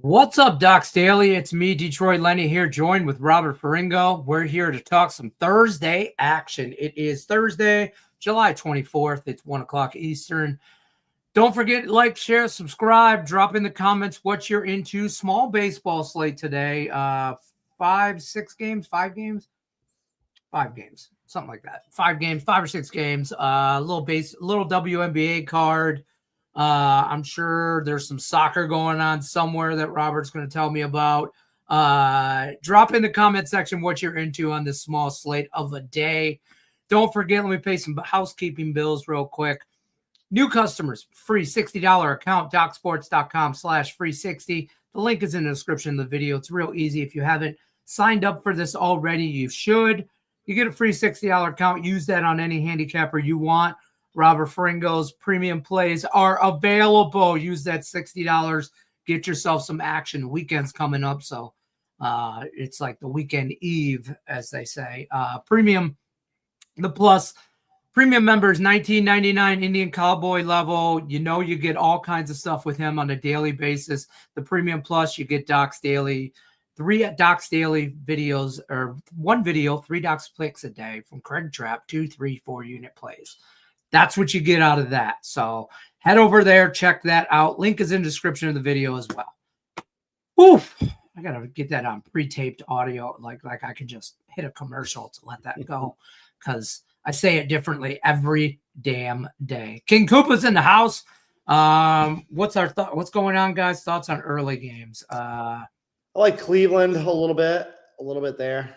What's up, Docs Daily? It's me, Detroit Lenny, here, joined with Robert Ferringo. We're here to talk some Thursday action. It is Thursday, July 24th. It's 1 o'clock Eastern. Don't forget, like, share, subscribe. Drop in the comments what you're into. Small baseball slate today. 5 games, something like that. 5 games, 5 or 6 games. Little WNBA card. I'm sure there's some soccer going on somewhere that Robert's going to tell me about. Drop in the comment section what you're into on this small slate of a day. Don't forget, let me pay some housekeeping bills real quick. New customers, free $60 account, docsports.com/free60. The link is in the description of the video. It's real easy. If you haven't signed up for this already, you should. You get a free $60 account. Use that on any handicapper you want. Robert Ferringo's premium plays are available. Use that $60. Get yourself some action. Weekend's coming up, so it's like the weekend eve, as they say. Premium, the plus premium members, $19.99 Indian Cowboy level. You know you get all kinds of stuff with him on a daily basis. The premium plus, you get Docs Daily, 3 Docs Daily videos, or 1 video, 3 Docs clicks a day from Craig Trapp, 2, 3, 4 unit plays. That's what you get out of that. So head over there, check that out. Link is in the description of the video as well. Oof, I got to get that on pre-taped audio. Like I can just hit a commercial to let that go because I say it differently every damn day. King Koopa's in the house. What's our thought? What's going on, guys? Thoughts on early games? I like Cleveland a little bit there.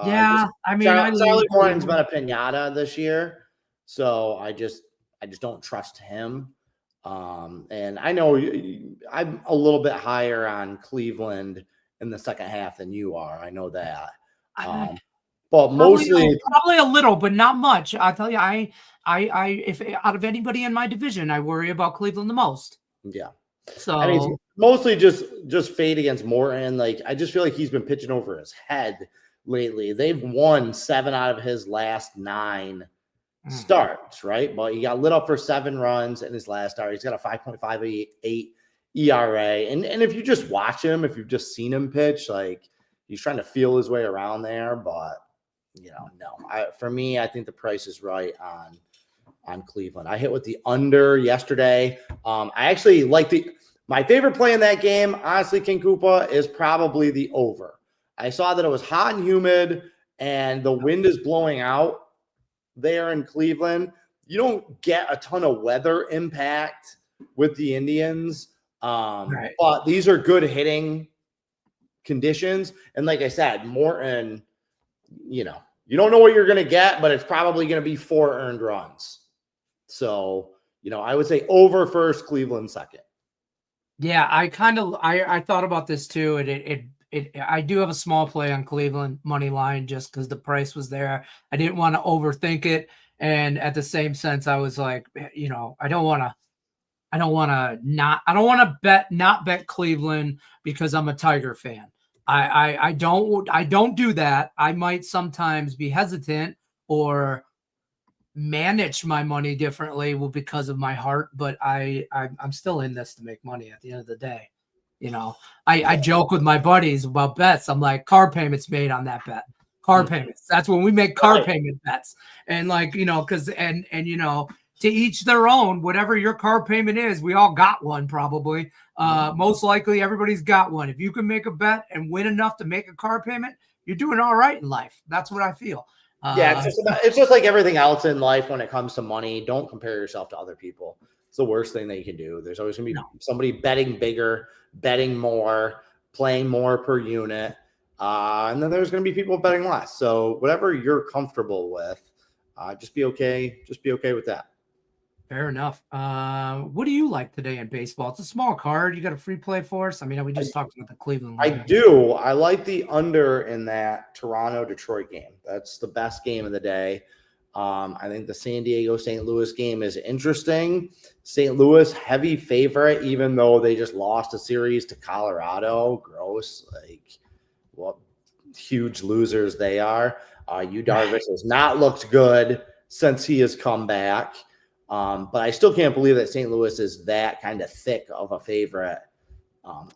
Yeah, Charlie Morton's been a pinata this year. So I just don't trust him. And I know I'm a little bit higher on Cleveland in the second half than you are. I know that. But mostly probably a little, but not much. I'll tell you, I if out of anybody in my division, I worry about Cleveland the most. Yeah. So I mean, mostly just fade against Morton. Like I just feel like he's been pitching over his head lately. They've won 7 out of his last 9 starts, right? But he got lit up for 7 runs in his last start. He's got a 5.58 ERA. And if you just watch him, if you've just seen him pitch, like he's trying to feel his way around there. But no. For me, I think the price is right on Cleveland. I hit with the under yesterday. I actually like my favorite play in that game, honestly, King Koopa, is probably the over. I saw that it was hot and humid and the wind is blowing out there in Cleveland. You don't get a ton of weather impact with the Indians. Right. But these are good hitting conditions. And like I said, Morton, you don't know what you're going to get, but it's probably going to be 4 earned runs. So, I would say over first, Cleveland second. Yeah, I thought about this too. I do have a small play on Cleveland money line just because the price was there. I didn't want to overthink it, and at the same sense, I was like, I don't want to not bet Cleveland because I'm a Tiger fan. I don't do that. I might sometimes be hesitant or manage my money differently because of my heart, but I'm still in this to make money at the end of the day. I joke with my buddies about bets. I'm like, car payments made on that bet. Car payments. That's when we make car payment bets. And to each their own, whatever your car payment is, we all got one probably. Most likely everybody's got one. If you can make a bet and win enough to make a car payment, you're doing all right in life. That's what I feel. Yeah, it's just like everything else in life when it comes to money. Don't compare yourself to other people. It's the worst thing that you can do. There's always going to be somebody betting bigger, betting more, playing more per unit. And then there's going to be people betting less. So whatever you're comfortable with, just be okay. Just be okay with that. Fair enough. What do you like today in baseball? It's a small card. You got a free play for us? I mean, we just talked about the Cleveland. I do. I like the under in that Toronto-Detroit game. That's the best game of the day. I think the San Diego-St. Louis game is interesting. St. Louis, heavy favorite, even though they just lost a series to Colorado. Gross. Like, what huge losers they are. Yu Darvish has not looked good since he has come back. But I still can't believe that St. Louis is that kind of thick of a favorite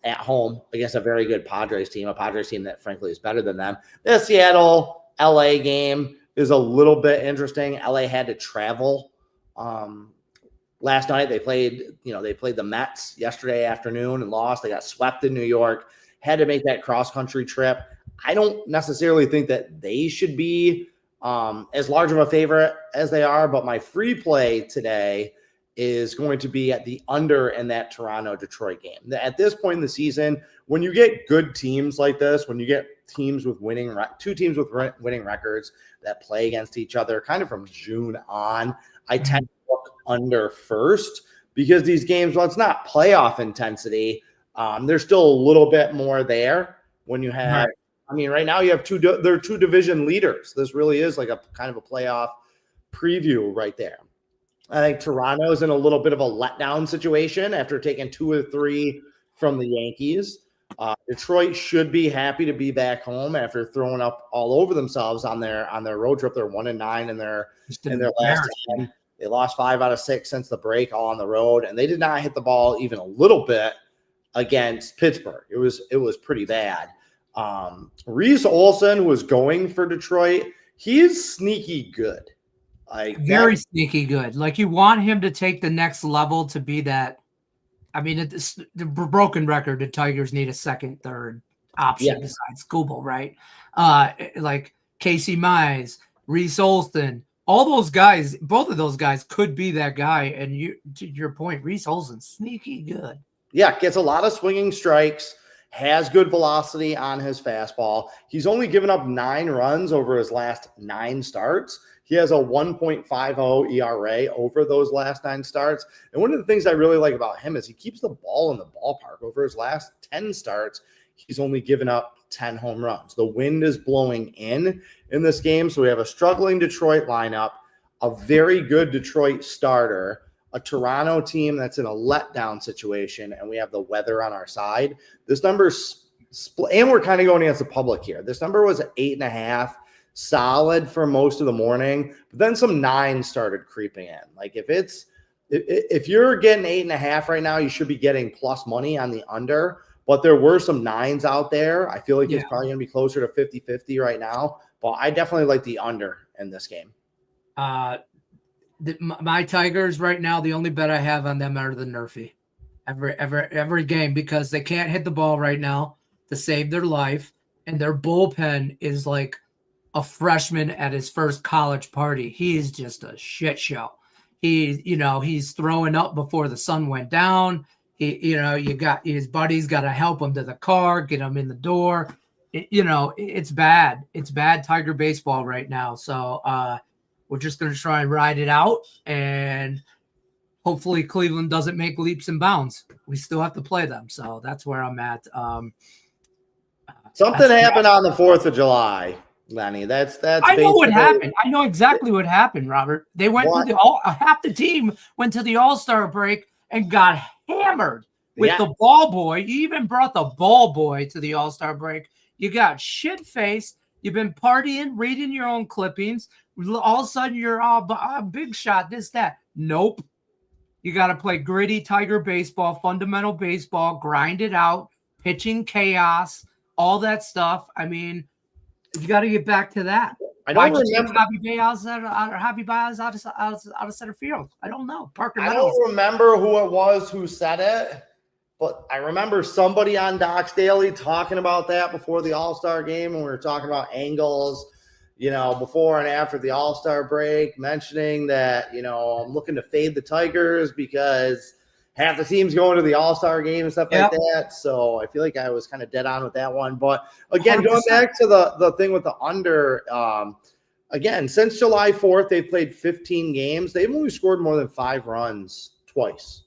at home against a very good Padres team, a Padres team that frankly is better than them. The Seattle LA game is a little bit interesting. LA had to travel. Last night they played the Mets yesterday afternoon and lost. They got swept in New York, had to make that cross-country trip. I don't necessarily think that they should be as large of a favorite as they are, but my free play today is going to be at the under in that Toronto-Detroit game. At this point in the season, when you get good teams like this, when you get teams with two teams with winning records that play against each other kind of from June on, I tend to look under first because these games, well, it's not playoff intensity. There's still a little bit more there when you have, right now you have there are two division leaders. This really is like a kind of a playoff preview right there. I think Toronto is in a little bit of a letdown situation after taking 2 or 3 from the Yankees. Detroit should be happy to be back home after throwing up all over themselves on their road trip. They're 1-9 in their last 10. They lost 5 out of 6 since the break, all on the road, and they did not hit the ball even a little bit against Pittsburgh. It was pretty bad. Reese Olson, who was going for Detroit, he is sneaky good. Very sneaky good. Like, you want him to take the next level to be that. I mean, it's the broken record. The Tigers need a second, third option besides Google, right? Like Casey Mize, Reese Olson, all those guys, both of those guys could be that guy. And to your point, Reese Olson's sneaky good. Yeah, gets a lot of swinging strikes, has good velocity on his fastball. He's only given up 9 runs over his last 9 starts. He has a 1.50 ERA over those last 9 starts. And one of the things I really like about him is he keeps the ball in the ballpark. Over his last 10 starts, he's only given up 10 home runs. The wind is blowing in this game, so we have a struggling Detroit lineup, a very good Detroit starter, a Toronto team that's in a letdown situation, and we have the weather on our side. This number's and we're kind of going against the public here. This number was 8.5. Solid for most of the morning, but then some 9 started creeping in. Like, if you're getting 8.5 right now, you should be getting plus money on the under, but there were some 9s out there. I feel like it's probably going to be closer to 50-50 right now, but I definitely like the under in this game. My Tigers right now, the only bet I have on them are the Nerfy every game, because they can't hit the ball right now to save their life, and their bullpen is like a freshman at his first college party. He's just a shit show. He's throwing up before the sun went down. You got his buddies got to help him to the car, get him in the door. It's bad. It's bad Tiger baseball right now. So we're just going to try and ride it out, and hopefully Cleveland doesn't make leaps and bounds. We still have to play them. So that's where I'm at. Something happened on the 4th of July. Lenny, that's I know what happened. I know exactly what happened, Robert. They went to half the team went to the All-Star break and got hammered with the ball boy. You even brought the ball boy to the All-Star break. You got shit-faced. You've been partying, reading your own clippings. All of a sudden, you're a big shot, this, that. Nope. You got to play gritty Tiger baseball, fundamental baseball, grind it out, pitching chaos, all that stuff. I mean, you got to get back to that. I don't remember Javi Baez out of center field. I don't know. I don't remember who it was who said it, but I remember somebody on Doc's Daily talking about that before the All-Star game, when we were talking about angles, before and after the All-Star break, mentioning that, I'm looking to fade the Tigers because half the team's going to the All-Star game and stuff like that. So I feel like I was kind of dead on with that one. But again, 100%. Going back to the thing with the under, again, since July 4th, they've played 15 games. They've only scored more than 5 runs twice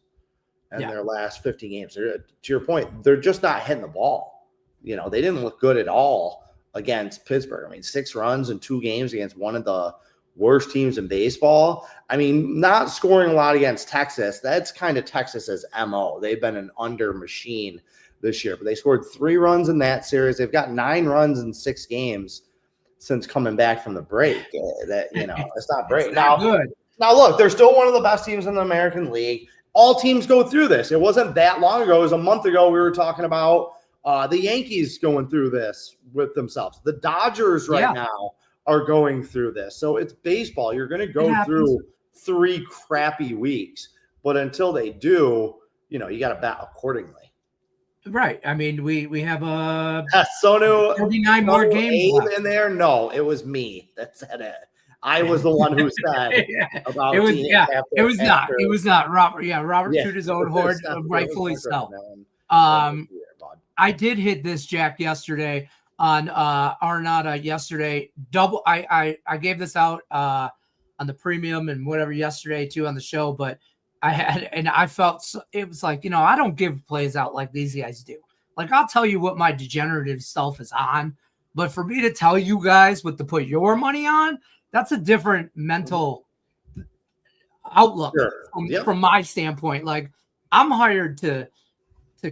in their last 15 games. To your point, they're just not hitting the ball. They didn't look good at all against Pittsburgh. I mean, 6 runs in 2 games against one of the worst teams in baseball. I mean, not scoring a lot against Texas. That's kind of Texas's MO. They've been an under machine this year, but they scored 3 runs in that series. They've got 9 runs in 6 games since coming back from the break. It's not great. Now, look, they're still one of the best teams in the American League. all teams go through this. It wasn't that long ago. It was a month ago. We were talking about the Yankees going through this with themselves. The Dodgers right now are going through this. So it's baseball. You're going to go through 3 crappy weeks. But until they do, you got to bat accordingly. Right. I mean, we have Sonu 39 more games in there. No, it was me that said it. I was the one who said about it was. Yeah, it was not. It was not Robert. Yeah, Robert toot his own horn, rightfully so. I did hit this, Jack, yesterday on Arnada yesterday. Double. I gave this out on the premium and whatever yesterday too on the show, but I felt it was like, I don't give plays out like these guys do. Like, I'll tell you what my degenerative self is on, but for me to tell you guys what to put your money on, that's a different mental outlook from my standpoint. Like, I'm hired to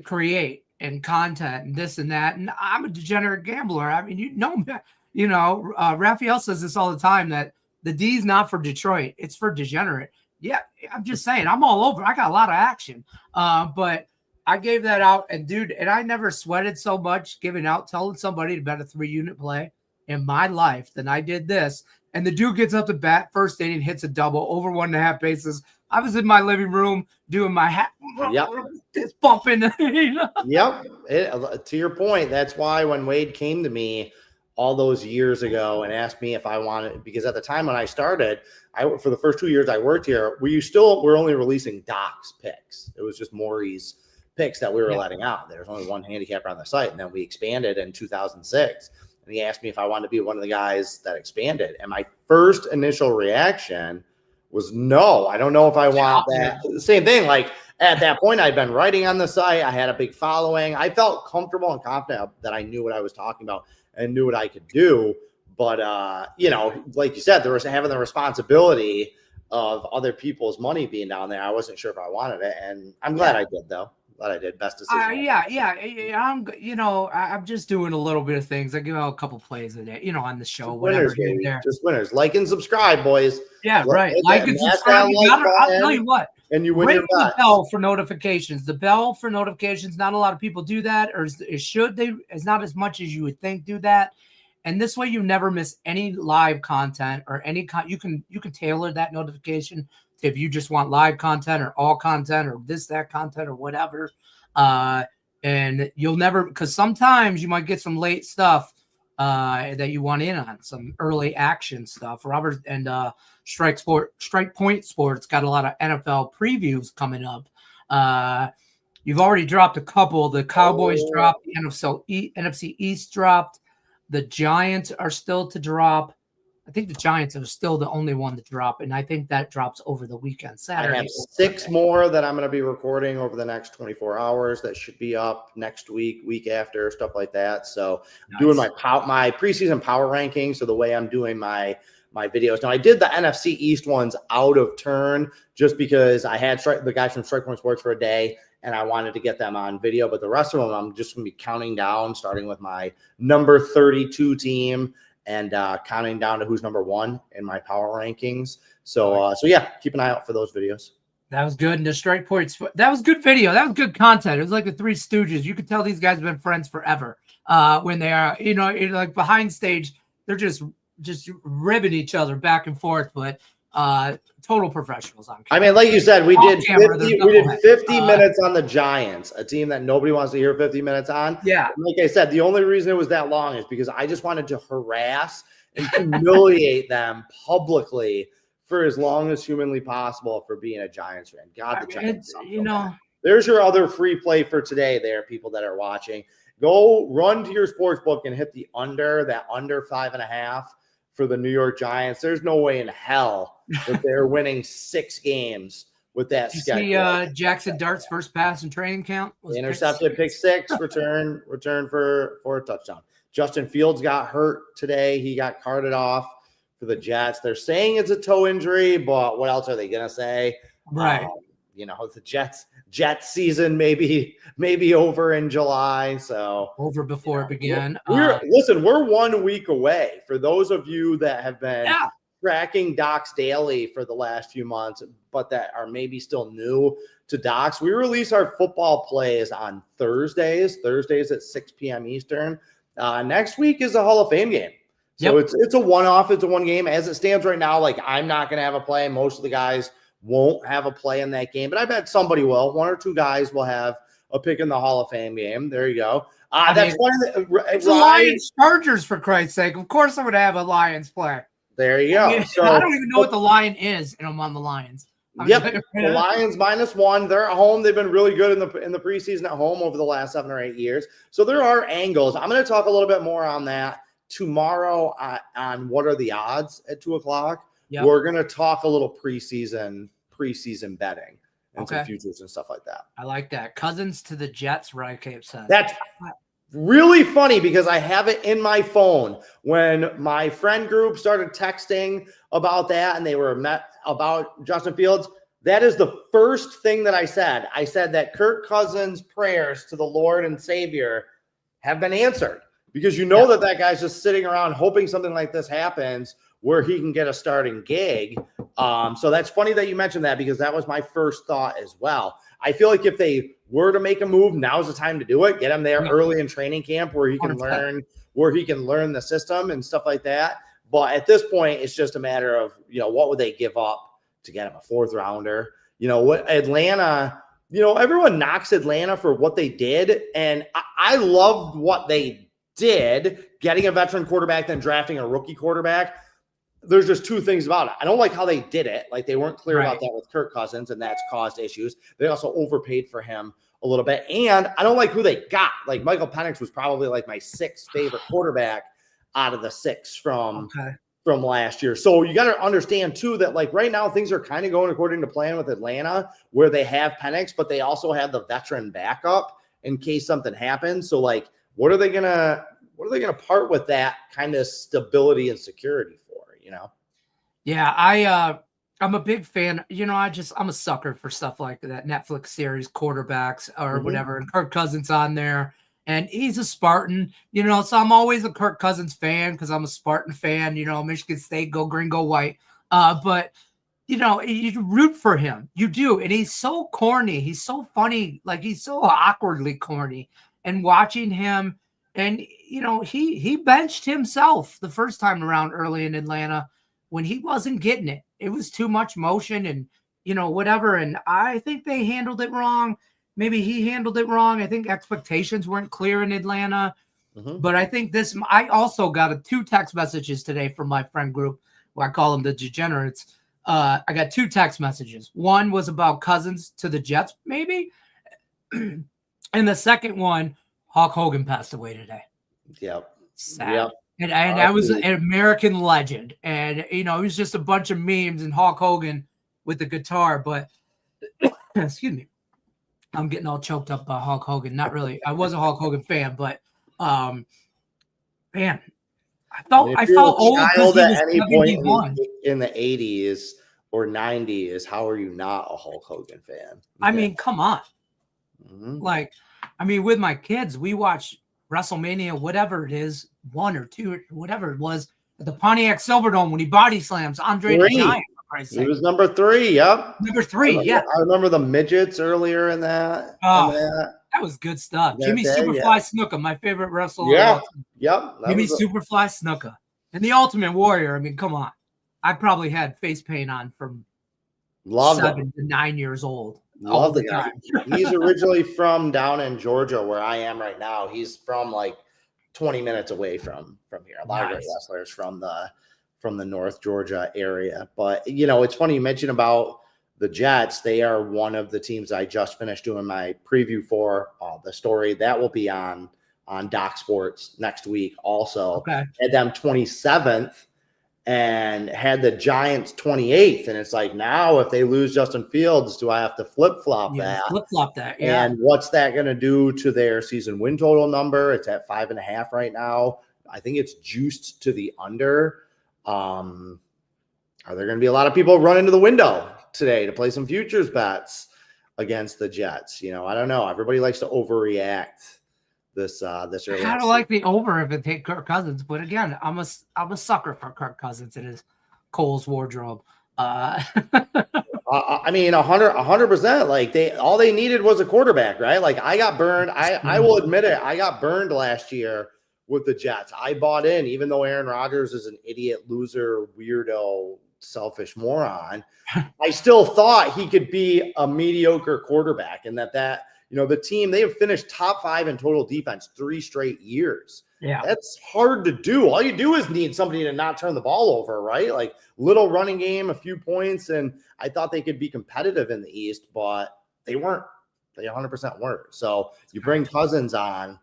create and content and this and that, and I'm a degenerate gambler. I mean, Raphael says this all the time, that the D is not for Detroit, it's for degenerate. Yeah, I'm just saying, I'm all over. I got a lot of action. But I gave that out, and dude, and I never sweated so much telling somebody to bet a 3-unit play in my life than I did this. And the dude gets up to bat first inning, hits a double over 1.5 bases. I was in my living room doing my hat, just bumping. Yep. To your point, that's why when Wade came to me all those years ago and asked me if I wanted, because at the time when I started, for the first 2 years I worked here, we're only releasing Doc's picks. It was just Maury's picks that we were letting out. There was only one handicapper on the site, and then we expanded in 2006. And he asked me if I wanted to be one of the guys that expanded. And my first initial reaction was no. I don't know if I want that. Same thing. Like, at that point, I'd been writing on the site. I had a big following. I felt comfortable and confident that I knew what I was talking about and knew what I could do. But, like you said, there was having the responsibility of other people's money being down there. I wasn't sure if I wanted it. And I'm glad I did, though. Glad I did. Best decision. I'm just doing a little bit of things. I give out a couple plays a day, on the show. Winners, just winners. Like and subscribe, boys. Yeah, right. Like and subscribe. I'll tell you what. And you win your the bell for notifications. The bell for notifications. Not a lot of people do that, or should they? It's not as much as you would think do that. And this way, you never miss any live content or any. You can tailor that notification to if you just want live content or all content or that content or whatever. And you'll never, because sometimes you might get some late stuff that you want in on, some early action stuff. Robert and Strike Point Sports got a lot of NFL previews coming up. You've already dropped a couple. The Cowboys dropped. The NFC East dropped. The Giants are still to drop. I think the Giants are still the only one to drop, and I think that drops over the weekend, Saturday. I have 6 more that I'm going to be recording over the next 24 hours that should be up next week after, stuff like that. So doing my preseason power ranking. So the way I'm doing my videos. Now, I did the NFC East ones out of turn just because I had the guys from Strike Point Sports for a day, and I wanted to get them on video. But the rest of them, I'm just going to be counting down, starting with my number 32 team and counting down to who's number 1 in my power rankings. So keep an eye out for those videos. That was good. And the Strike Points, that was good video. That was good content. It was like the Three Stooges. You could tell these guys have been friends forever. When they are, like behind stage, they're just ribbing each other back and forth. But total professionals on camera. I mean, like you said, we did 50 minutes on the Giants, a team that nobody wants to hear 50 minutes on. Yeah. And like I said, the only reason it was that long is because I just wanted to harass and humiliate them publicly for as long as humanly possible for being a Giants fan. God, the Giants. There's your other free play for today there, people that are watching. Go run to your sports book and hit the under 5.5 for the New York Giants. There's no way in hell that they're winning 6 games with that schedule. See Jackson Dart's first pass in training camp? Intercepted, pick 6, return for a touchdown. Justin Fields got hurt today. He got carted off for the Jets. They're saying it's a toe injury, but what else are they going to say? Right. The Jets season maybe over in July. So over before it began. We're 1 week away. For those of you that have been tracking Docs daily for the last few months, but that are maybe still new to Docs, we release our football plays on Thursdays at 6 p.m. Eastern. Next week is a Hall of Fame game. So it's a one-off. It's a one game. As it stands right now, like I'm not going to have a play. Most of the guys won't have a play in that game, but I bet somebody will. One or two guys will have a pick in the Hall of Fame game. There you go. That's funny. It's the Lions Chargers, for Christ's sake. Of course I would have a Lions play. There you go. I mean, so I don't even know what the Lion is, and I'm on the Lions. The Lions -1. They're at home. They've been really good in the preseason at home over the last 7 or 8 years. So there are angles. I'm going to talk a little bit more on that tomorrow on what are the odds at 2:00. Yep. We're going to talk a little preseason betting and some futures and stuff like that. I like that. Cousins to the Jets, right? Cape says. That's really funny because I have it in my phone. When my friend group started texting about that and they were met about Justin Fields, that is the first thing that I said. I said that Kirk Cousins' prayers to the Lord and Savior have been answered. Because that guy's just sitting around hoping something like this happens where he can get a starting gig. So that's funny that you mentioned that because that was my first thought as well. I feel like if they were to make a move, now's the time to do it. Get him there early in training camp where he can 100%. learn the system and stuff like that. But at this point, it's just a matter of, what would they give up to get him a 4th rounder? What Atlanta, everyone knocks Atlanta for what they did. And I loved what they did, getting a veteran quarterback, then drafting a rookie quarterback. There's just two things about it. I don't like how they did it. Like they weren't clear about that with Kirk Cousins, and that's caused issues. They also overpaid for him a little bit. And I don't like who they got. Like Michael Penix was probably like my 6th favorite quarterback out of the 6 from last year. So you got to understand too that like right now things are kind of going according to plan with Atlanta, where they have Penix, but they also have the veteran backup in case something happens. So like, what are they gonna part with that kind of stability and security for? Yeah, I'm a big fan. I'm a sucker for stuff like that Netflix series, quarterbacks or whatever. And Kirk Cousins on there, and he's a Spartan. So I'm always a Kirk Cousins fan because I'm a Spartan fan. Michigan State, go green, go white. But you root for him, you do, and he's so corny. He's so funny, like he's so awkwardly corny. And watching him, and he benched himself the first time around early in Atlanta when he wasn't getting it. It was too much motion and whatever. And I think they handled it wrong. Maybe he handled it wrong. I think expectations weren't clear in Atlanta. But I think I also got 2 text messages today from my friend group. I call them the degenerates. I got 2 text messages. One was about Cousins to the Jets, maybe. And the second one, Hulk Hogan passed away today. Yep. Sad. Yep. And I was an American legend. And, it was just a bunch of memes and Hulk Hogan with the guitar. But, excuse me, I'm getting all choked up by Hulk Hogan. Not really. I was a Hulk Hogan fan, but, man, I felt old because he was at any point in the 80s or 90s. How are you not a Hulk Hogan fan? I mean, come on. With my kids, we watch WrestleMania, whatever it is, 1 or 2, whatever it was, at the Pontiac Silverdome when he body slams Andre the Giant. He was number 3. Yep. Number 3. I remember the midgets earlier in that. That was good stuff. Jimmy Superfly Snuka, my favorite wrestler. Yep. Jimmy Superfly Snuka. And the Ultimate Warrior. I mean, come on. I probably had face paint on from 7 to 9 years old. Love the guy. He's originally from down in Georgia, where I am right now. He's from like 20 minutes away from here. A lot of great wrestlers from the North Georgia area. But it's funny you mentioned about the Jets. They are one of the teams I just finished doing my preview for. The story that will be on Doc Sports next week. Also, had them 27th. And had the Giants 28th. And it's like, now if they lose Justin Fields, do I have to flip-flop that? Flip-flop that, yeah. And what's that going to do to their season win total number? It's at 5.5 right now. I think it's juiced to the under. Are there going to be a lot of people running to the window today to play some futures bets against the Jets? I don't know. Everybody likes to overreact this early. I kind of like the over if it take Kirk Cousins, but again, I'm a sucker for Kirk Cousins. It is Cole's wardrobe. I mean, 100%. Like all they needed was a quarterback, right? Like I got burned. I will admit it. I got burned last year with the Jets. I bought in, even though Aaron Rodgers is an idiot, loser, weirdo, selfish moron. I still thought he could be a mediocre quarterback, and that the team, they have finished top 5 in total defense 3 straight years. Yeah, that's hard to do. All you do is need somebody to not turn the ball over, right? Like little running game, a few points, and I thought they could be competitive in the East, but they weren't. They 100% weren't. So you bring Cousins on,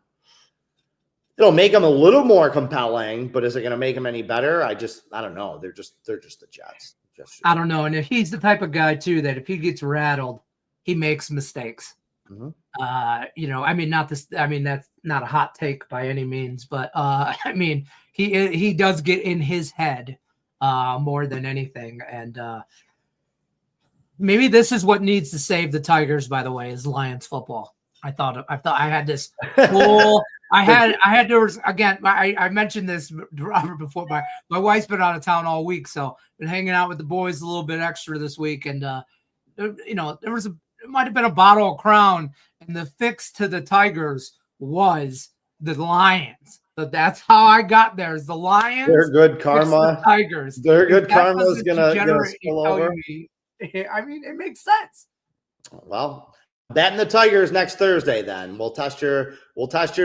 it'll make them a little more compelling, but is it going to make them any better? I don't know. They're just the Jets. I don't know. And if he's the type of guy too that if he gets rattled, he makes mistakes. Mm-hmm. I mean, that's not a hot take by any means, but I mean, he does get in his head more than anything, and maybe this is what needs to save the Tigers. By the way, is Lions football. I thought I had this whole. I mentioned this, Robert, before. My wife's been out of town all week, so been hanging out with the boys a little bit extra this week, and it might have been a bottle of Crown, and the fix to the Tigers was the Lions. So that's how I got there. Is the Lions? They're good karma. The Tigers. Their good karma is gonna spill over. I mean, it makes sense. Well, betting the Tigers next Thursday. Then we'll test your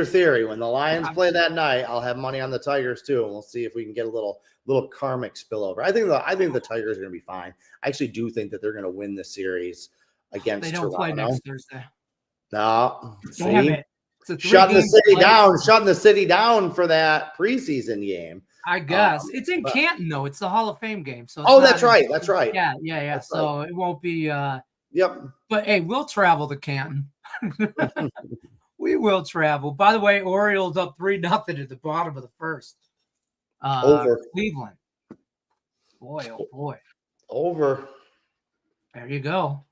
theory. When the Lions play that night, I'll have money on the Tigers too, and we'll see if we can get a little karmic spillover. I think the Tigers are going to be fine. I actually do think that they're going to win the series against. They don't play next Thursday. No, damn it. Shutting the city down for that preseason game. I guess it's in Canton though. It's the Hall of Fame game. So that's right. Yeah. That's so right. It won't be. Yep. But hey, we'll travel to Canton. We will travel. By the way, Orioles up 3-0 at the bottom of the first. Over Cleveland. Boy, oh boy. Over. There you go.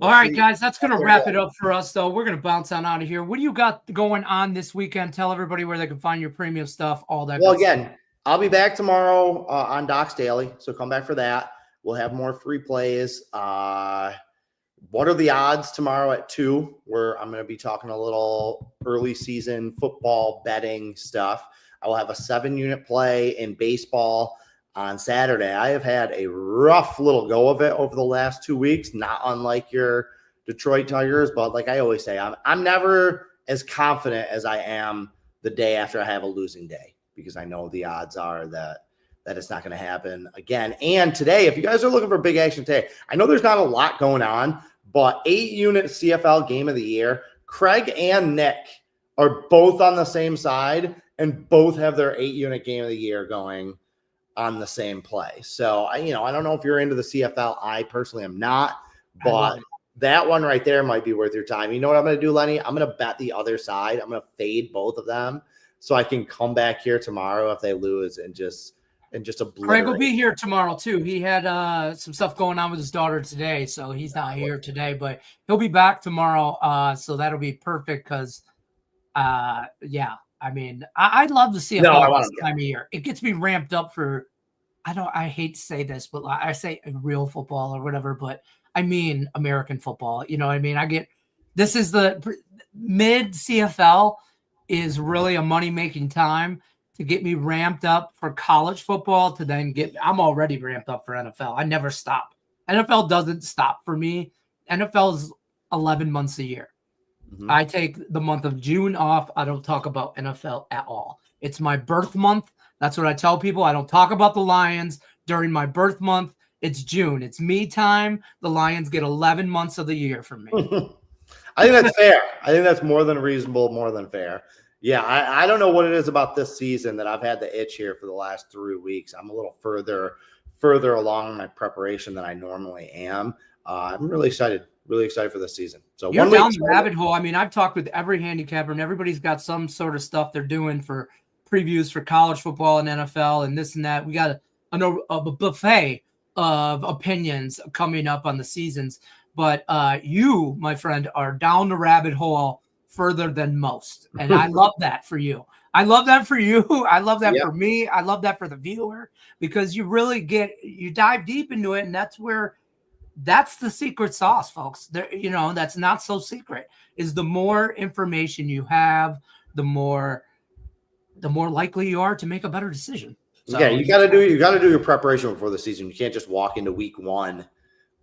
All right, guys, that's going to wrap it up for us, though. We're going to bounce on out of here. What do you got going on this weekend? Tell everybody where they can find your premium stuff, all that. Well, again, I'll be back tomorrow on Docs Daily, so come back for that. We'll have more free plays. What are the odds tomorrow at 2, where I'm going to be talking a little early season football betting stuff. I will have a 7-unit play in baseball on Saturday. I have had a rough little go of it over the last 2 weeks, not unlike your Detroit Tigers, but like I always say, I'm never as confident as I am the day after I have a losing day, because I know the odds are that it's not going to happen again. And today, if you guys are looking for big action today, I know there's not a lot going on, but 8-unit CFL game of the year, Craig and Nick are both on the same side and both have their 8-unit game of the year going on the same play. So I don't know if you're into the CFL. I personally am not, but that one right there might be worth your time. You know what I'm going to do, Lenny? I'm going to bet the other side. I'm going to fade both of them so I can come back here tomorrow if they lose and just obliterate. Craig will be here tomorrow too. He had some stuff going on with his daughter today, so he's not here today, but he'll be back tomorrow. So that'll be perfect because, I mean, I'd love to see it this time of year. It gets me ramped up for, I hate to say this, but I say real football or whatever, but I mean American football. You know what I mean? This is the mid CFL is really a money-making time to get me ramped up for college football to then I'm already ramped up for NFL. I never stop. NFL doesn't stop for me. NFL is 11 months a year. Mm-hmm. I take the month of June off. I don't talk about NFL at all. It's my birth month. That's what I tell people. I don't talk about the Lions during my birth month. It's June. It's me time. The Lions get 11 months of the year from me. I think that's fair. I think that's more than reasonable, more than fair. Yeah, I don't know what it is about this season that I've had the itch here for the last 3 weeks. I'm a little further along in my preparation than I normally am. I'm really excited for this season. So you're down the rabbit hole. I mean, I've talked with every handicapper, and everybody's got some sort of stuff they're doing for previews for college football and NFL and this and that. We got a buffet of opinions coming up on the seasons. But you, my friend, are down the rabbit hole further than most. And I love that for you. I love that for you. I love that Yep. for me. I love that for the viewer, because you really you dive deep into it, and that's the secret sauce, folks. There, that's not so secret. Is the more information you have, the more likely you are to make a better decision. So, yeah, you got to do your preparation before the season. You can't just walk into week 1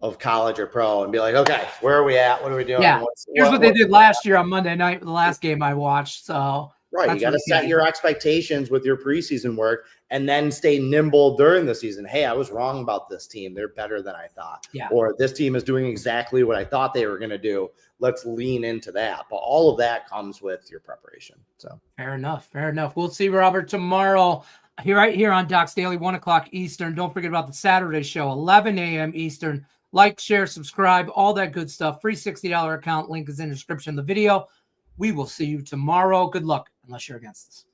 of college or pro and be like, okay, where are we at? What are we doing? Yeah, here's what they did last year on Monday night, the last game I watched. So right, you got to set your expectations with your preseason work, and then stay nimble during the season. Hey, I was wrong about this team. They're better than I thought. Yeah. Or this team is doing exactly what I thought they were going to do. Let's lean into that. But all of that comes with your preparation. So fair enough. We'll see Robert tomorrow right here on Doc's Daily, 1:00 Eastern. Don't forget about the Saturday show, 11 a.m. Eastern. Like, share, subscribe, all that good stuff. Free $60 account. Link is in the description of the video. We will see you tomorrow. Good luck, unless you're against us.